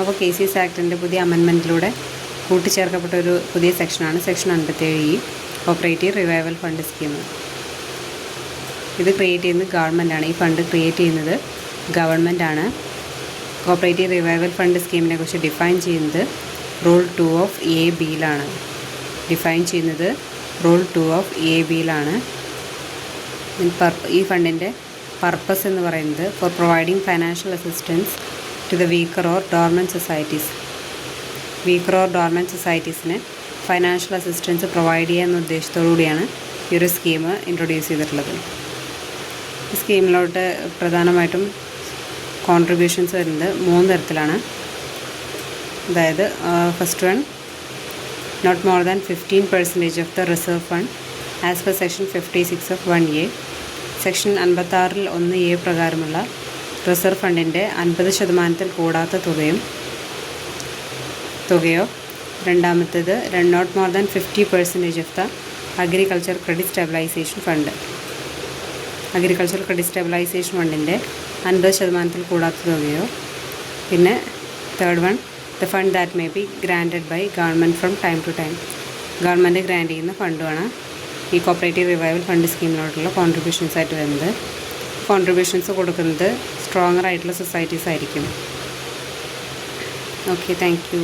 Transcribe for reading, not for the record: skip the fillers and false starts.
അപ്പോൾ കേസീസ് ആക്ടിൻ്റെ പുതിയ അമെൻമെൻറ്റിലൂടെ കൂട്ടിച്ചേർക്കപ്പെട്ട ഒരു പുതിയ സെക്ഷനാണ് section 57E, cooperative revival fund scheme. ഇത് ക്രിയേറ്റ് ചെയ്യുന്നത് ഗവൺമെൻറ്റാണ്. ഈ ഫണ്ട് ക്രിയേറ്റ് ചെയ്യുന്നത് ഗവൺമെൻറ്റാണ്. കോപ്പറേറ്റീവ് റിവൈവൽ ഫണ്ട് സ്കീമിനെ കുറിച്ച് ഡിഫൈൻ ചെയ്യുന്നത് റൂൾ 2 ഓഫ് AB-യിലാണ്. റൂൾ 2 ഓഫ് AB-യിലാണ്. ഈ ഫണ്ടിൻ്റെ പർപ്പസ് എന്ന് പറയുന്നത് for providing financial assistance to the weaker or dormant സൊസൈറ്റീസിന് ഫൈനാൻഷ്യൽ അസിസ്റ്റൻസ് പ്രൊവൈഡ് ചെയ്യാമെന്ന ഉദ്ദേശത്തോടു കൂടിയാണ് ഈ ഒരു സ്കീം ഇൻട്രൊഡ്യൂസ് ചെയ്തിട്ടുള്ളത്. ഈ സ്കീമിലോട്ട് പ്രധാനമായിട്ടും കോൺട്രിബ്യൂഷൻസ് വരുന്നത് 3 തരത്തിലാണ്. അതായത് first one, not more than 15% of the reserve fund as per section 56 of 1A. Section 56 1A പ്രകാരമുള്ള റിസർവ് ഫണ്ടിൻ്റെ 50% കൂടാത്ത തുകയോ. രണ്ടാമത്തേത്, not more than 50% of the agriculture credit stabilization fund. Agriculture credit stabilization ഫണ്ടിൻ്റെ 50% കൂടാത്ത തുകയോ. പിന്നെ third one, the fund that may be granted by government from time to time. Government grant ചെയ്യുന്ന ഫണ്ടുമാണ് ഈ കോപ്പറേറ്റീവ് റിവൈവൽ ഫണ്ട് സ്കീമിലോട്ടുള്ള കോൺട്രിബ്യൂഷൻസ് ആയിട്ട് വരുന്നത്. Contributions കൊടുക്കുന്നത് സ്ട്രോങ്ങർ ആയിട്ടുള്ള സൊസൈറ്റീസ് ആയിരിക്കും. Okay, thank you.